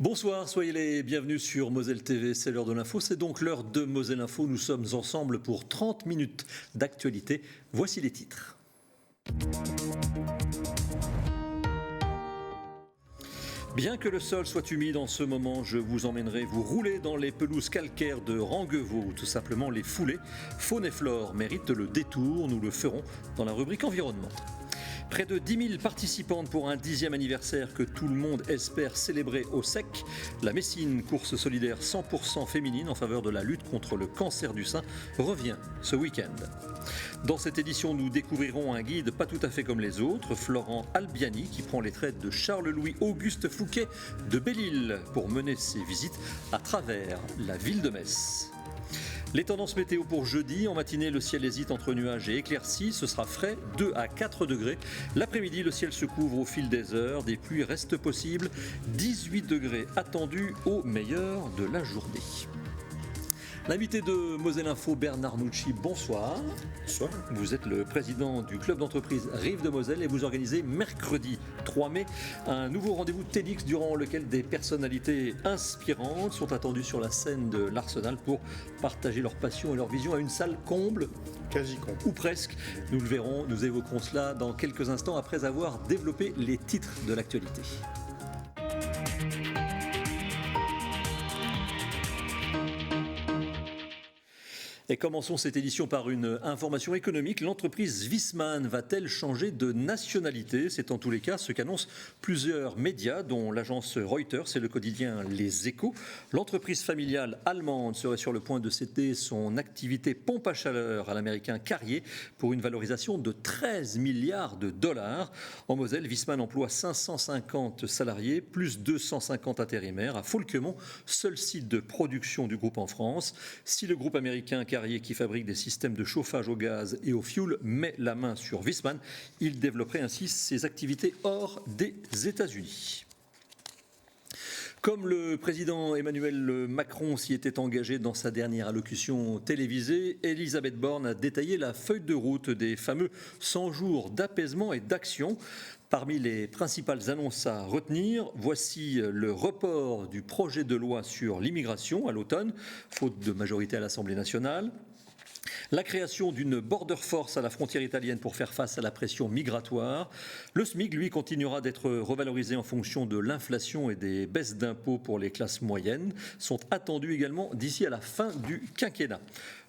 Bonsoir, soyez les bienvenus sur Moselle TV, c'est l'heure de l'info, c'est donc l'heure de Moselle Info, nous sommes ensemble pour 30 minutes d'actualité, voici les titres. Bien que le sol soit humide en ce moment, je vous emmènerai vous rouler dans les pelouses calcaires de Ranguevaux, ou tout simplement les foulées. Faune et flore méritent le détour, nous le ferons dans la rubrique environnement. Près de 10 000 participantes pour un 10e anniversaire que tout le monde espère célébrer au sec. La Messine, course solidaire 100% féminine en faveur de la lutte contre le cancer du sein, revient ce week-end. Dans cette édition, nous découvrirons un guide pas tout à fait comme les autres, Florent Albiani, qui prend les traits de Charles-Louis-Auguste Fouquet de Belle-Île pour mener ses visites à travers la ville de Metz. Les tendances météo pour jeudi, en matinée le ciel hésite entre nuages et éclaircies, ce sera frais 2 à 4 degrés. L'après-midi le ciel se couvre au fil des heures, des pluies restent possibles, 18 degrés attendus au meilleur de la journée. L'invité de Moselle Info, Bernard Nucci, bonsoir. Bonsoir. Vous êtes le président du club d'entreprise Rive de Moselle et vous organisez mercredi 3 mai un nouveau rendez-vous TEDx durant lequel des personnalités inspirantes sont attendues sur la scène de l'Arsenal pour partager leur passion et leur vision à une salle comble. Quasi comble. Ou presque. Nous le verrons, nous évoquerons cela dans quelques instants après avoir développé les titres de l'actualité. Et commençons cette édition par une information économique. L'entreprise Viessmann va-t-elle changer de nationalité ? C'est en tous les cas ce qu'annoncent plusieurs médias, dont l'agence Reuters et le quotidien Les Échos. L'entreprise familiale allemande serait sur le point de céder son activité pompe à chaleur à l'américain Carrier pour une valorisation de 13 milliards de dollars. En Moselle, Viessmann emploie 550 salariés, plus 250 intérimaires à Faulquemont, seul site de production du groupe en France. Si le groupe américain Carrier, qui fabrique des systèmes de chauffage au gaz et au fioul, met la main sur Viessmann, il développerait ainsi ses activités hors des États-Unis. Comme le président Emmanuel Macron s'y était engagé dans sa dernière allocution télévisée, Elisabeth Borne a détaillé la feuille de route des fameux 100 jours d'apaisement et d'action. Parmi les principales annonces à retenir, voici le report du projet de loi sur l'immigration à l'automne, faute de majorité à l'Assemblée nationale. La création d'une border force à la frontière italienne pour faire face à la pression migratoire. Le SMIC, lui, continuera d'être revalorisé en fonction de l'inflation et des baisses d'impôts pour les classes moyennes, sont attendues également d'ici à la fin du quinquennat.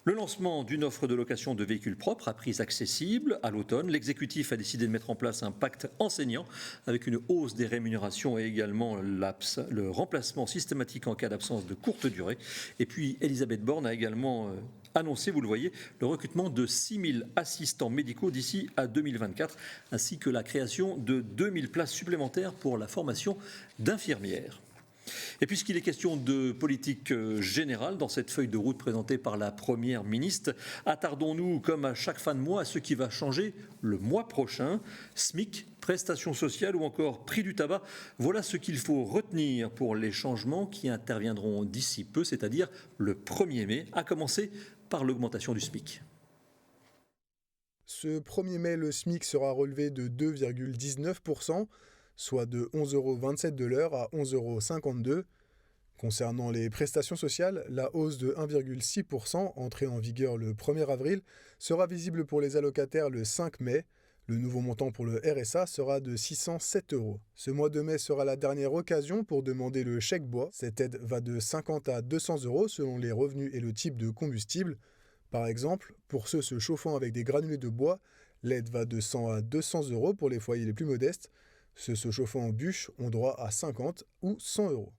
Le lancement d'une offre de location de véhicules propres à prix accessible à l'automne. L'exécutif a décidé de mettre en place un pacte enseignant avec une hausse des rémunérations et également le remplacement systématique en cas d'absence de courte durée. Et puis Elisabeth Borne a également annoncé, vous le voyez, le recrutement de 6 000 assistants médicaux d'ici à 2024, ainsi que la création de 2 000 places supplémentaires pour la formation d'infirmières. Et puisqu'il est question de politique générale dans cette feuille de route présentée par la Première ministre, attardons-nous comme à chaque fin de mois à ce qui va changer le mois prochain. SMIC, prestations sociales ou encore prix du tabac, voilà ce qu'il faut retenir pour les changements qui interviendront d'ici peu, c'est-à-dire le 1er mai, à commencer par l'augmentation du SMIC. Ce 1er mai, le SMIC sera relevé de 2,19%, soit de 11,27 € de l'heure à 11,52 €. Concernant les prestations sociales, la hausse de 1,6%, entrée en vigueur le 1er avril, sera visible pour les allocataires le 5 mai. Le nouveau montant pour le RSA sera de 607 €. Ce mois de mai sera la dernière occasion pour demander le chèque bois. Cette aide va de 50 à 200 € selon les revenus et le type de combustible. Par exemple, pour ceux se chauffant avec des granulés de bois, l'aide va de 100 à 200 € pour les foyers les plus modestes. Ceux se chauffant en bûche ont droit à 50 ou 100 €.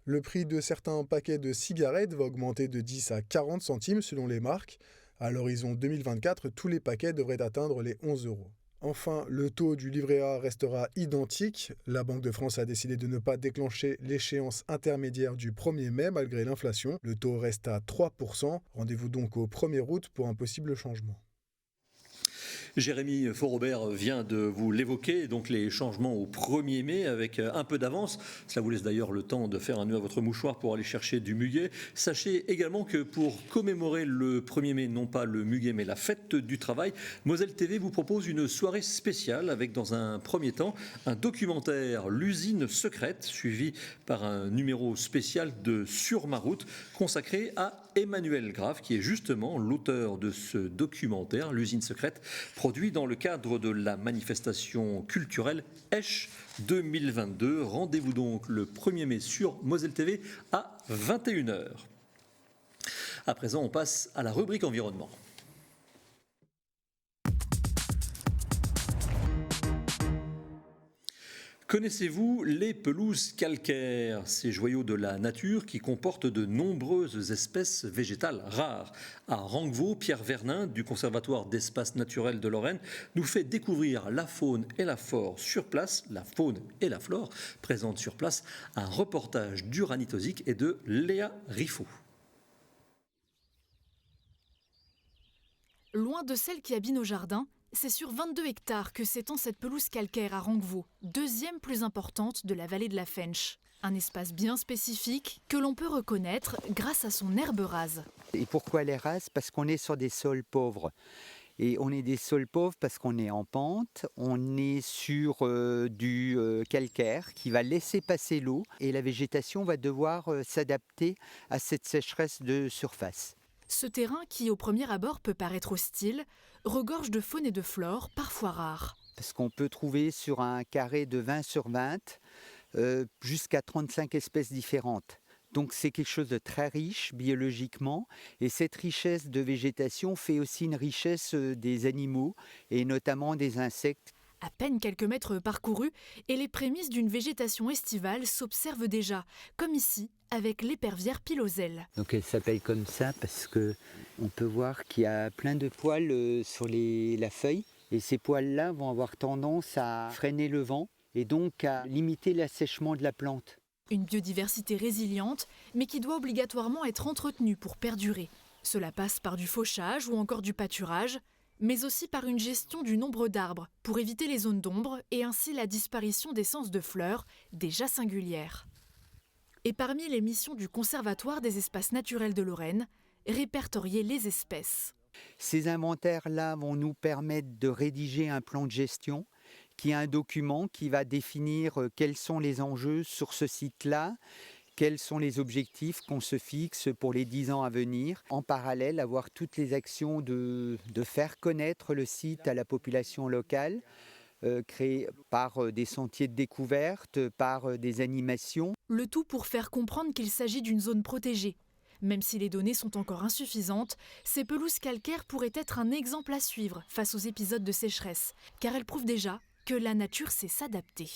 Le prix de certains paquets de cigarettes va augmenter de 10 à 40 centimes selon les marques. À l'horizon 2024, tous les paquets devraient atteindre les 11 €. Enfin, le taux du livret A restera identique. La Banque de France a décidé de ne pas déclencher l'échéance intermédiaire du 1er mai malgré l'inflation. Le taux reste à 3%. Rendez-vous donc au 1er août pour un possible changement. Jérémy Faurobert vient de vous l'évoquer, donc les changements au 1er mai avec un peu d'avance. Cela vous laisse d'ailleurs le temps de faire un nœud à votre mouchoir pour aller chercher du muguet. Sachez également que pour commémorer le 1er mai, non pas le muguet mais la fête du travail, Moselle TV vous propose une soirée spéciale avec dans un premier temps un documentaire L'usine secrète suivi par un numéro spécial de Sur ma route consacré à Emmanuel Graff qui est justement l'auteur de ce documentaire L'usine secrète produit dans le cadre de la manifestation culturelle Esch 2022. Rendez-vous donc le 1er mai sur Moselle TV à 21h. À présent, on passe à la rubrique environnement. Connaissez-vous les pelouses calcaires, ces joyaux de la nature qui comportent de nombreuses espèces végétales rares? À Ranguevaux, Pierre Vernin du Conservatoire d'espaces naturels de Lorraine nous fait découvrir la faune et la flore sur place, la faune et la flore présentes sur place, un reportage d'Uranitosic et de Léa Riffaut. Loin de celle qui habite nos jardins, c'est sur 22 hectares que s'étend cette pelouse calcaire à Ranguevaux, deuxième plus importante de la vallée de la Fensch. Un espace bien spécifique que l'on peut reconnaître grâce à son herbe rase. Et pourquoi elle est rase? Parce qu'on est sur des sols pauvres. Et on est des sols pauvres parce qu'on est en pente, on est sur du calcaire qui va laisser passer l'eau et la végétation va devoir s'adapter à cette sécheresse de surface. Ce terrain qui, au premier abord, peut paraître hostile, regorge de faune et de flore, parfois rares. Parce qu'on peut trouver sur un carré de 20 sur 20 jusqu'à 35 espèces différentes. Donc c'est quelque chose de très riche biologiquement. Et cette richesse de végétation fait aussi une richesse des animaux et notamment des insectes. À peine quelques mètres parcourus et les prémices d'une végétation estivale s'observent déjà, comme ici avec l'épervière piloselle. Donc elle s'appelle comme ça parce qu'on peut voir qu'il y a plein de poils sur la feuille et ces poils-là vont avoir tendance à freiner le vent et donc à limiter l'assèchement de la plante. Une biodiversité résiliente mais qui doit obligatoirement être entretenue pour perdurer. Cela passe par du fauchage ou encore du pâturage, mais aussi par une gestion du nombre d'arbres pour éviter les zones d'ombre et ainsi la disparition d'essences de fleurs déjà singulières. Et parmi les missions du Conservatoire des espaces naturels de Lorraine, répertorier les espèces. Ces inventaires-là vont nous permettre de rédiger un plan de gestion qui est un document qui va définir quels sont les enjeux sur ce site-là, quels sont les objectifs qu'on se fixe pour les 10 ans à venir. En parallèle, avoir toutes les actions de faire connaître le site à la population locale, créées par des sentiers de découverte, par des animations. Le tout pour faire comprendre qu'il s'agit d'une zone protégée. Même si les données sont encore insuffisantes, ces pelouses calcaires pourraient être un exemple à suivre face aux épisodes de sécheresse, car elles prouvent déjà que la nature sait s'adapter.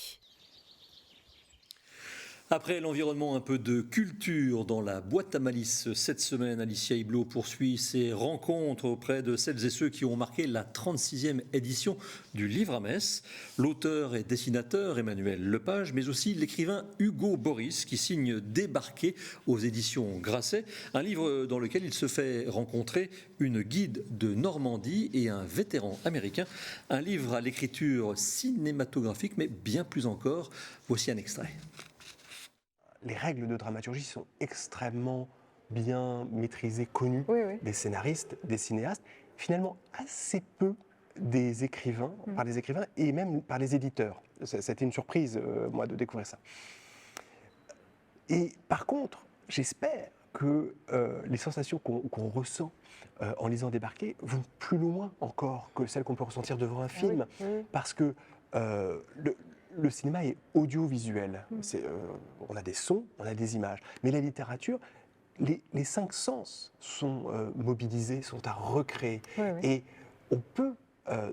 Après l'environnement, un peu de culture dans la boîte à malice. Cette semaine, Alicia Hublot poursuit ses rencontres auprès de celles et ceux qui ont marqué la 36e édition du Livre à Metz. L'auteur et dessinateur Emmanuel Lepage, mais aussi l'écrivain Hugo Boris, qui signe Débarquer aux éditions Grasset, un livre dans lequel il se fait rencontrer une guide de Normandie et un vétéran américain. Un livre à l'écriture cinématographique, mais bien plus encore. Voici un extrait. Les règles de dramaturgie sont extrêmement bien maîtrisées, connues des scénaristes, des cinéastes, finalement assez peu des écrivains, par les écrivains et même par les éditeurs. C'était une surprise, moi, de découvrir ça. Et par contre, j'espère que les sensations qu'on ressent en lisant Débarquer vont plus loin encore que celles qu'on peut ressentir devant un film, parce que le cinéma est audiovisuel. On a des sons, on a des images. Mais la littérature, les 5 sens sont mobilisés, sont à recréer. Et on peut,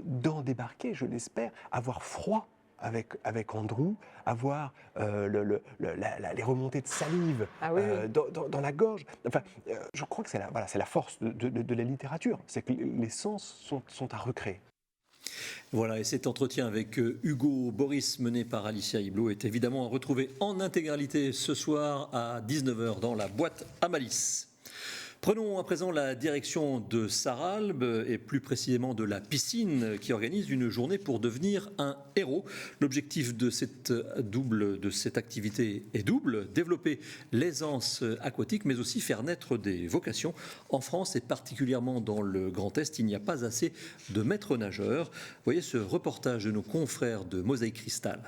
dans Débarquer, je l'espère, avoir froid avec Andrew, avoir les remontées de salive dans la gorge. Enfin, je crois que c'est la force de la littérature. C'est que les sens sont à recréer. Voilà, et cet entretien avec Hugo Boris mené par Alicia Hublot est évidemment à retrouver en intégralité ce soir à 19h dans la boîte à malice. Prenons à présent la direction de Sarralbe et plus précisément de la piscine qui organise une journée pour devenir un héros. L'objectif de cette activité est double, développer l'aisance aquatique mais aussi faire naître des vocations. En France et particulièrement dans le Grand Est, il n'y a pas assez de maîtres nageurs. Voyez ce reportage de nos confrères de Mosaïque Cristal.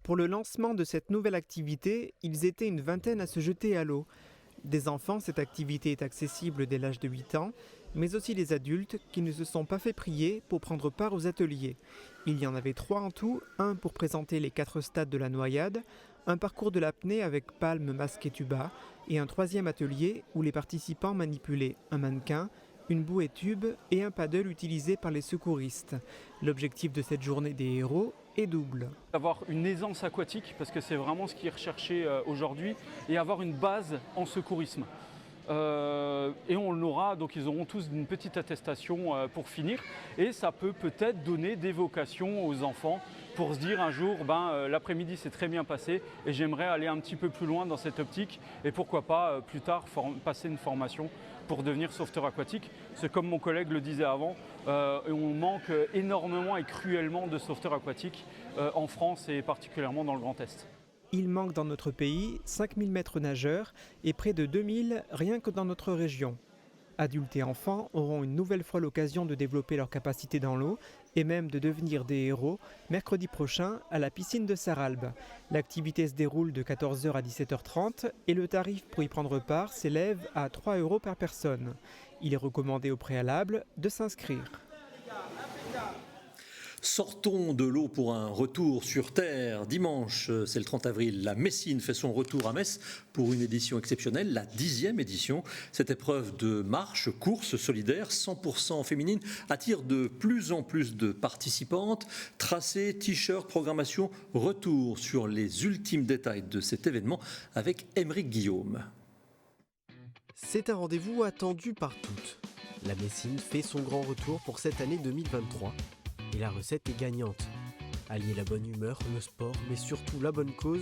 Pour le lancement de cette nouvelle activité, ils étaient une vingtaine à se jeter à l'eau. Des enfants, cette activité est accessible dès l'âge de 8 ans, mais aussi des adultes qui ne se sont pas fait prier pour prendre part aux ateliers. Il y en avait 3 en tout, un pour présenter les 4 stades de la noyade, un parcours de l'apnée avec palme, masque et tuba, et un 3e atelier où les participants manipulaient un mannequin, une bouée tube et un paddle utilisé par les secouristes. L'objectif de cette journée des héros est double. Avoir une aisance aquatique, parce que c'est vraiment ce qui est recherché aujourd'hui, et avoir une base en secourisme. Et on l'aura, donc ils auront tous une petite attestation pour finir. Et ça peut peut-être donner des vocations aux enfants pour se dire un jour, l'après-midi s'est très bien passé et j'aimerais aller un petit peu plus loin dans cette optique. Et pourquoi pas plus tard passer une formation pour devenir sauveteur aquatique. C'est comme mon collègue le disait avant, on manque énormément et cruellement de sauveteurs aquatiques en France et particulièrement dans le Grand Est. Il manque dans notre pays 5000 maîtres nageurs et près de 2000 rien que dans notre région. Adultes et enfants auront une nouvelle fois l'occasion de développer leurs capacités dans l'eau et même de devenir des héros mercredi prochain à la piscine de Sarralbe. L'activité se déroule de 14h à 17h30 et le tarif pour y prendre part s'élève à 3 € par personne. Il est recommandé au préalable de s'inscrire. Sortons de l'eau pour un retour sur terre. Dimanche, c'est le 30 avril, la Messine fait son retour à Metz pour une édition exceptionnelle, la 10e édition. Cette épreuve de marche, course solidaire, 100% féminine, attire de plus en plus de participantes. Tracé, t-shirt, programmation, retour sur les ultimes détails de cet événement avec Aymeric Guillaume. C'est un rendez-vous attendu par toutes. La Messine fait son grand retour pour cette année 2023. Et la recette est gagnante. Allier la bonne humeur, le sport, mais surtout la bonne cause,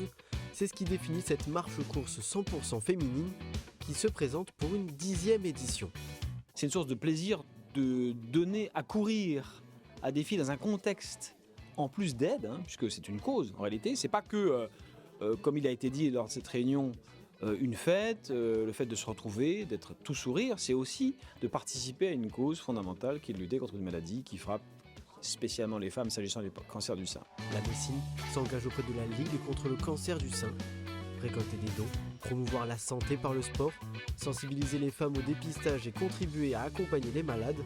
c'est ce qui définit cette marche-course 100% féminine qui se présente pour une 10e édition. C'est une source de plaisir de donner à courir à des filles dans un contexte en plus d'aide, puisque c'est une cause en réalité. C'est pas que, comme il a été dit lors de cette réunion, une fête, le fait de se retrouver, d'être tout sourire, c'est aussi de participer à une cause fondamentale qui est de lutter contre une maladie qui frappe spécialement les femmes s'agissant du cancer du sein. La Messine s'engage auprès de la Ligue contre le cancer du sein. Récolter des dons, promouvoir la santé par le sport, sensibiliser les femmes au dépistage et contribuer à accompagner les malades,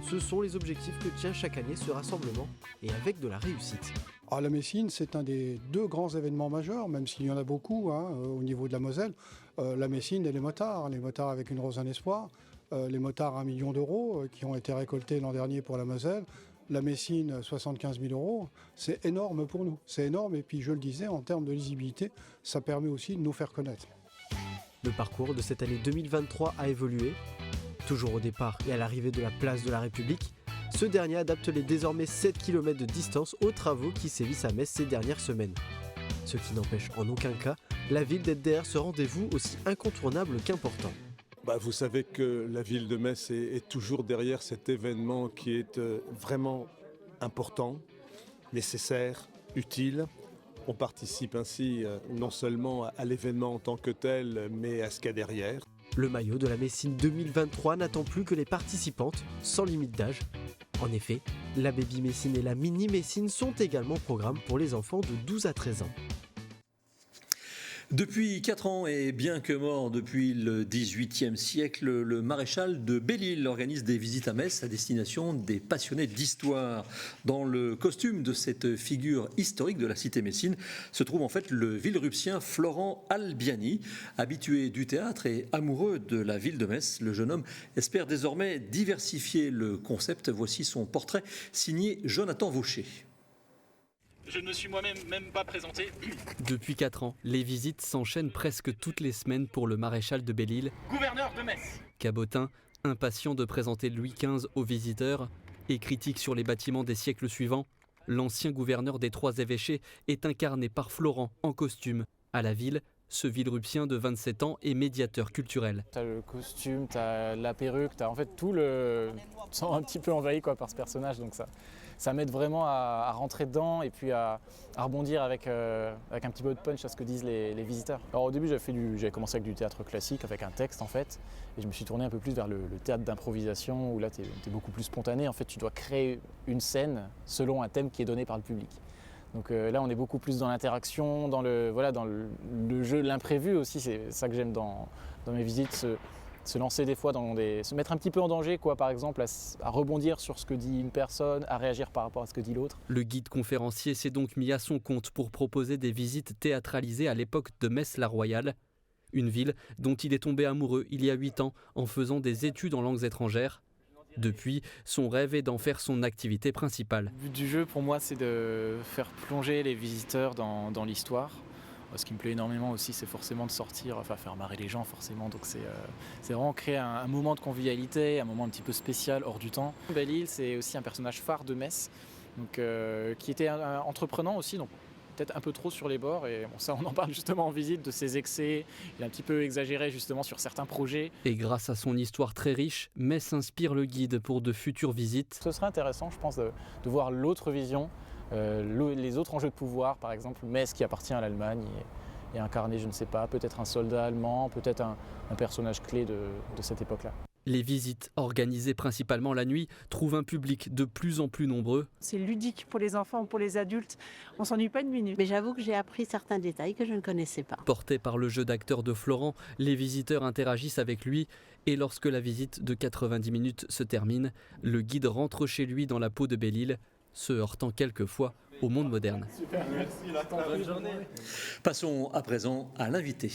ce sont les objectifs que tient chaque année ce rassemblement et avec de la réussite. La Messine, c'est un des 2 grands événements majeurs, même s'il y en a beaucoup au niveau de la Moselle. La Messine et les motards avec une rose un espoir, les motards 1 million d'euros qui ont été récoltés l'an dernier pour la Moselle. La Messine, 75 000 €, c'est énorme pour nous. C'est énorme et puis je le disais, en termes de lisibilité, ça permet aussi de nous faire connaître. Le parcours de cette année 2023 a évolué. Toujours au départ et à l'arrivée de la place de la République, ce dernier adapte les désormais 7 km de distance aux travaux qui sévissent à Metz ces dernières semaines. Ce qui n'empêche en aucun cas la ville d'être derrière ce rendez-vous aussi incontournable qu'important. Vous savez que la ville de Metz est toujours derrière cet événement qui est vraiment important, nécessaire, utile. On participe ainsi non seulement à l'événement en tant que tel, mais à ce qu'il y a derrière. Le maillot de la Messine 2023 n'attend plus que les participantes, sans limite d'âge. En effet, la Baby Messine et la Mini Messine sont également au programme pour les enfants de 12 à 13 ans. Depuis 4 ans et bien que mort depuis le XVIIIe siècle, le maréchal de Belle-Île organise des visites à Metz à destination des passionnés d'histoire. Dans le costume de cette figure historique de la cité messine se trouve en fait le villeruppsien Florent Albiani. Habitué du théâtre et amoureux de la ville de Metz, le jeune homme espère désormais diversifier le concept. Voici son portrait signé Jonathan Vaucher. Je ne me suis moi-même pas présenté. Depuis 4 ans, les visites s'enchaînent presque toutes les semaines pour le maréchal de Belle-Île. Gouverneur de Metz. Cabotin, impatient de présenter Louis XV aux visiteurs et critique sur les bâtiments des siècles suivants, l'ancien gouverneur des 3 évêchés est incarné par Florent en costume. À la ville, Ce Villeruppien de 27 ans est médiateur culturel. T'as le costume, t'as la perruque, t'as en fait tout tu te sens un petit peu envahi par ce personnage, donc ça m'aide vraiment à rentrer dedans et puis à rebondir avec un petit peu de punch à ce que disent les visiteurs. Alors au début j'avais commencé avec du théâtre classique, avec un texte en fait, et je me suis tourné un peu plus vers le théâtre d'improvisation où là t'es beaucoup plus spontané. En fait tu dois créer une scène selon un thème qui est donné par le public. Donc là on est beaucoup plus dans l'interaction, dans le jeu, l'imprévu aussi, c'est ça que j'aime dans mes visites. Se lancer des fois se mettre un petit peu en danger, par exemple, à rebondir sur ce que dit une personne, à réagir par rapport à ce que dit l'autre. Le guide conférencier s'est donc mis à son compte pour proposer des visites théâtralisées à l'époque de Metz-la-Royale, une ville dont il est tombé amoureux il y a 8 ans en faisant des études en langues étrangères. Depuis, son rêve est d'en faire son activité principale. Le but du jeu pour moi c'est de faire plonger les visiteurs dans l'histoire. Ce qui me plaît énormément aussi, c'est forcément de sortir, faire marrer les gens forcément. Donc c'est vraiment créer un moment de convivialité, un moment un petit peu spécial, hors du temps. Belle-Île, c'est aussi un personnage phare de Metz, donc, qui était entreprenant aussi, donc peut-être un peu trop sur les bords. Et bon, ça, on en parle justement en visite, de ses excès. Il est un petit peu exagéré justement sur certains projets. Et grâce à son histoire très riche, Metz inspire le guide pour de futures visites. Ce serait intéressant, je pense, de voir l'autre vision. Les autres enjeux de pouvoir, par exemple Metz qui appartient à l'Allemagne et incarner, je ne sais pas, peut-être un soldat allemand, peut-être un personnage clé de cette époque-là. Les visites, organisées principalement la nuit, trouvent un public de plus en plus nombreux. C'est ludique pour les enfants ou pour les adultes, on s'ennuie pas une minute. Mais j'avoue que j'ai appris certains détails que je ne connaissais pas. Portés par le jeu d'acteur de Florent, les visiteurs interagissent avec lui et lorsque la visite de 90 minutes se termine, le guide rentre chez lui dans la peau de Belle-Île, se heurtant quelquefois au monde moderne. Super, merci, bonne journée. Passons à présent à l'invité.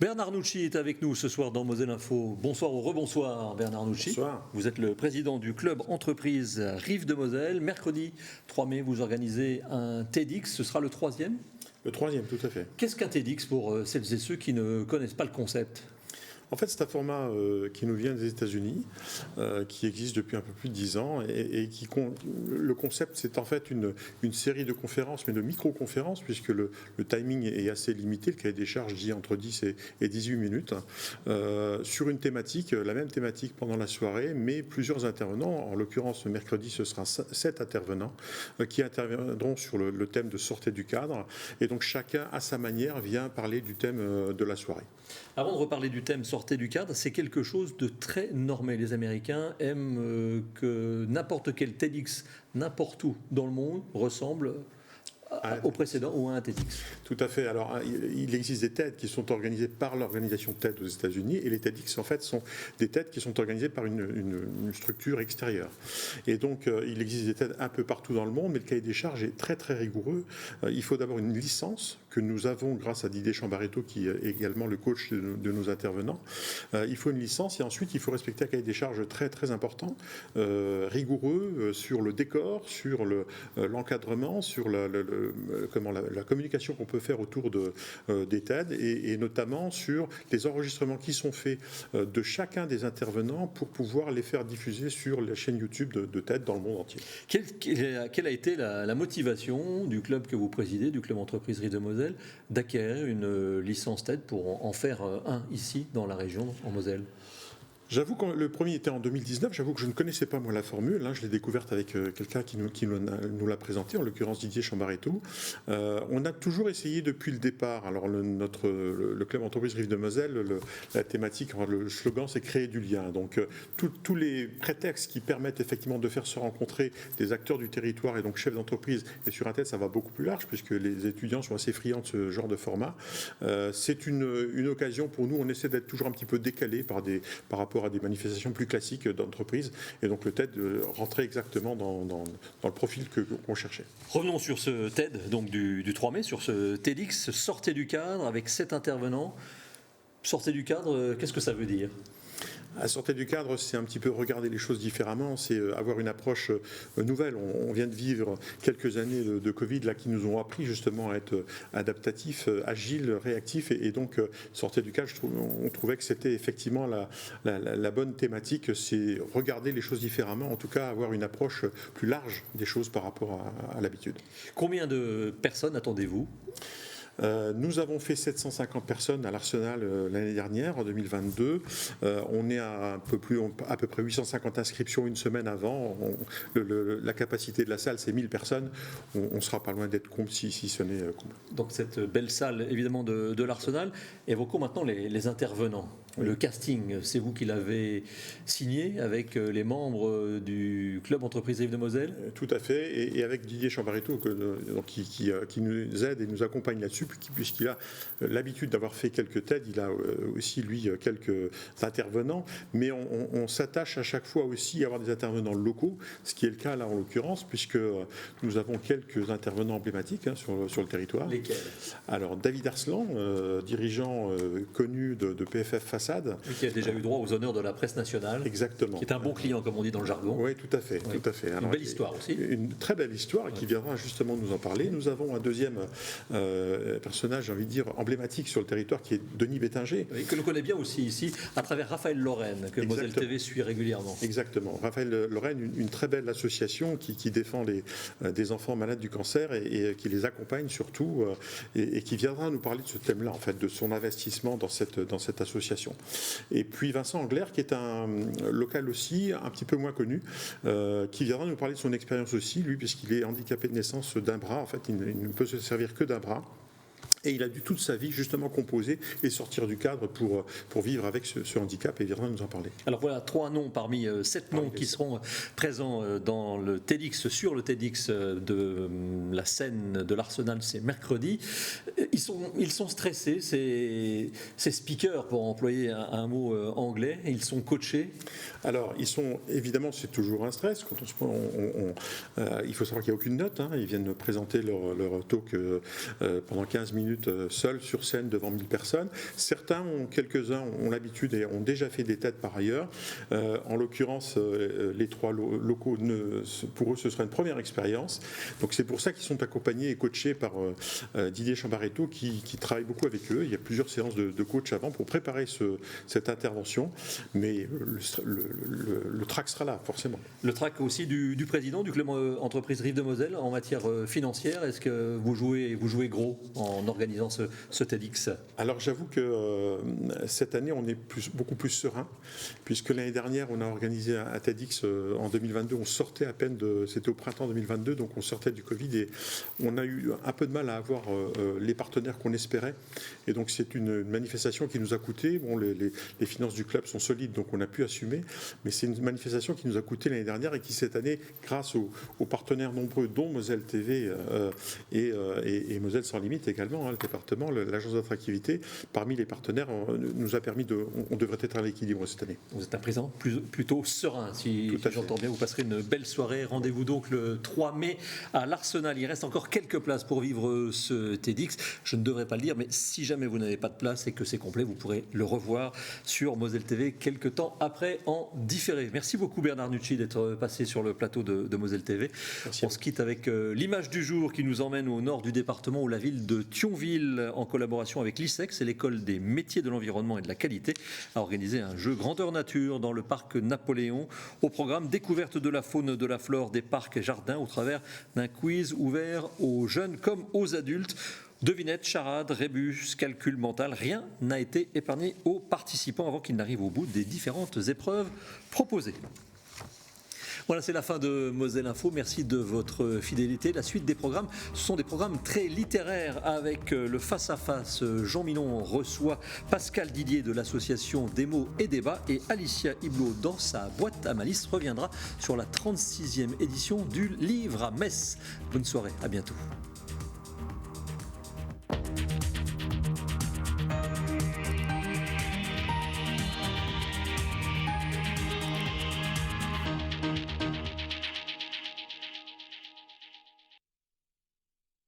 Bernard Nucci est avec nous ce soir dans Moselle Info. Bonsoir ou rebonsoir Bernard Nucci. Bonsoir. Vous êtes le président du club entreprise Rive de Moselle. Mercredi 3 mai, vous organisez un TEDx, ce sera le 3e ? Le 3e, tout à fait. Qu'est-ce qu'un TEDx pour celles et ceux qui ne connaissent pas le concept ? En fait, c'est un format qui nous vient des États-Unis, qui existe depuis un peu plus de 10 ans. Et le concept, c'est en fait une série de conférences, mais de micro-conférences, puisque le timing est assez limité. Le cahier des charges dit entre 10 et 18 minutes, sur une thématique, la même thématique pendant la soirée, mais plusieurs intervenants. En l'occurrence, ce mercredi, ce sera 7 intervenants qui interviendront sur le thème de sortez du cadre. Et donc, chacun, à sa manière, vient parler du thème de la soirée. Avant de reparler du thème sortez du cadre, c'est quelque chose de très normé. Les Américains aiment que n'importe quel TEDx, n'importe où dans le monde, ressemble au précédent ou à un TEDx. Tout à fait. Alors, il existe des TED qui sont organisés par l'organisation TED aux États-Unis, et les TEDx, en fait, sont des TED qui sont organisés par une structure extérieure. Et donc, il existe des TED un peu partout dans le monde, mais le cahier des charges est très, très rigoureux. Il faut d'abord une licence que nous avons grâce à Didier Chambaretto, qui est également le coach de nos intervenants. Il faut une licence, et ensuite, il faut respecter un cahier des charges très, très important, rigoureux sur le décor, sur l'encadrement, sur la communication qu'on peut faire autour des TED et notamment sur les enregistrements qui sont faits de chacun des intervenants pour pouvoir les faire diffuser sur la chaîne YouTube de TED dans le monde entier. Quelle a été la motivation du club que vous présidez, du club entreprise Rive de Moselle, d'acquérir une licence TED pour en faire un ici dans la région, en Moselle ? J'avoue que le premier était en 2019, j'avoue que je ne connaissais pas moi la formule, je l'ai découverte avec quelqu'un qui nous l'a présenté, en l'occurrence Didier Chambaretto. On a toujours essayé depuis le départ, alors le club entreprise Rive de Moselle, la thématique, le slogan c'est créer du lien, donc tous les prétextes qui permettent effectivement de faire se rencontrer des acteurs du territoire et donc chefs d'entreprise, et sur un TED ça va beaucoup plus large puisque les étudiants sont assez friands de ce genre de format. C'est une occasion pour nous, on essaie d'être toujours un petit peu décalé par rapport à des manifestations plus classiques d'entreprise. Et donc le TED rentrait exactement dans le profil qu'on cherchait. Revenons sur ce TED donc du 3 mai, sur ce TEDx, sortez du cadre avec 7 intervenants. Sortez du cadre, qu'est-ce que ça veut dire ? À sortir du cadre, c'est un petit peu regarder les choses différemment, c'est avoir une approche nouvelle. On vient de vivre quelques années de Covid là, qui nous ont appris justement à être adaptatifs, agiles, réactifs, et donc sortir du cadre, on trouvait que c'était effectivement la bonne thématique, c'est regarder les choses différemment, en tout cas avoir une approche plus large des choses par rapport à l'habitude. Combien de personnes attendez-vous ? Nous avons fait 750 personnes à l'Arsenal l'année dernière, en 2022. On est à peu près 850 inscriptions une semaine avant. La capacité de la salle, c'est 1000 personnes. On ne sera pas loin d'être complet si ce n'est complet. Donc cette belle salle, évidemment, de l'Arsenal. Évoquons maintenant les intervenants. Oui. Le casting, c'est vous qui l'avez signé avec les membres du club entreprise Rive de Moselle ? Tout à fait, et avec Didier Chambaretto qui nous aide et nous accompagne là-dessus, puisqu'il a l'habitude d'avoir fait quelques TED, il a aussi, lui, quelques intervenants, mais on s'attache à chaque fois aussi à avoir des intervenants locaux, ce qui est le cas là en l'occurrence, puisque nous avons quelques intervenants emblématiques sur le territoire. Lesquels ? Alors, David Arslan, dirigeant connu de PFF Façade. Qui a déjà eu droit aux honneurs de la presse nationale. Exactement. Qui est un bon client, comme on dit dans le jargon. Oui, tout à fait. Oui. Tout à fait. Alors, une belle histoire aussi. Une très belle histoire qui viendra justement nous en parler. Nous avons un deuxième personnage, j'ai envie de dire, emblématique sur le territoire, qui est Denis Bétinger. Oui, que l'on connaît bien aussi ici, à travers Raphaël Lorraine, que Moselle TV suit régulièrement. Exactement. Raphaël Lorraine, une très belle association qui défend des enfants malades du cancer et qui les accompagne surtout, et qui viendra nous parler de ce thème-là, en fait, de son investissement dans cette association. Et puis Vincent Angler, qui est un local aussi, un petit peu moins connu, qui viendra nous parler de son expérience aussi, lui, puisqu'il est handicapé de naissance d'un bras. En fait, il ne peut se servir que d'un bras. Et il a dû toute sa vie justement composer et sortir du cadre pour vivre avec ce handicap, et il viendra nous en parler. Alors voilà 3 noms parmi 7 noms qui seront présents dans le TEDx, sur le TEDx de la scène de l'Arsenal, c'est mercredi. Ils sont stressés, ces speakers, pour employer un mot anglais, ils sont coachés. Alors ils sont, évidemment, c'est toujours un stress. Quand il faut savoir qu'il n'y a aucune note, ils viennent présenter leur talk pendant 15 minutes seuls sur scène devant 1000 personnes. Quelques-uns ont l'habitude et ont déjà fait des TED par ailleurs. En l'occurrence, les 3 locaux, pour eux, ce sera une première expérience. Donc c'est pour ça qu'ils sont accompagnés et coachés par Didier Chambaretto qui travaille beaucoup avec eux. Il y a plusieurs séances de coach avant pour préparer cette intervention. Mais le track sera là, forcément. Le track aussi du président du club entreprise Rive de Moselle en matière financière. Est-ce que vous jouez gros en organisant ce TEDx? Alors j'avoue que cette année on est beaucoup plus serein, puisque l'année dernière on a organisé un TEDx en 2022, on sortait à peine c'était au printemps 2022, donc on sortait du Covid et on a eu un peu de mal à avoir les partenaires qu'on espérait, et donc c'est une manifestation qui nous a coûté, les finances du club sont solides donc on a pu assumer, mais c'est une manifestation qui nous a coûté l'année dernière et qui cette année, grâce aux partenaires nombreux dont Moselle TV et Moselle sans limite également, le département, l'agence d'attractivité, parmi les partenaires, nous a permis on devrait être à l'équilibre cette année. Vous êtes un président plutôt serein, si j'entends bien. Vous passerez une belle soirée. Rendez-vous donc le 3 mai à l'Arsenal. Il reste encore quelques places pour vivre ce TEDx. Je ne devrais pas le dire, mais si jamais vous n'avez pas de place et que c'est complet, vous pourrez le revoir sur Moselle TV quelques temps après en différé. Merci beaucoup Bernard Nucci d'être passé sur le plateau de Moselle TV. Merci. On se quitte avec l'image du jour qui nous emmène au nord du département, où la ville de Thionville, en collaboration avec l'ISEX et l'école des métiers de l'environnement et de la qualité, a organisé un jeu grandeur nature dans le parc Napoléon. Au programme, découverte de la faune, de la flore des parcs et jardins au travers d'un quiz ouvert aux jeunes comme aux adultes. Devinettes, charades, rébus, calcul mental, rien n'a été épargné aux participants avant qu'ils n'arrivent au bout des différentes épreuves proposées. Voilà, c'est la fin de Moselle Info. Merci de votre fidélité. La suite des programmes, ce sont des programmes très littéraires avec le face-à-face. Jean Minon reçoit Pascal Didier de l'association Des mots et débats, et Alicia Iblot, dans sa boîte à malice, reviendra sur la 36e édition du Livre à Metz. Bonne soirée, à bientôt.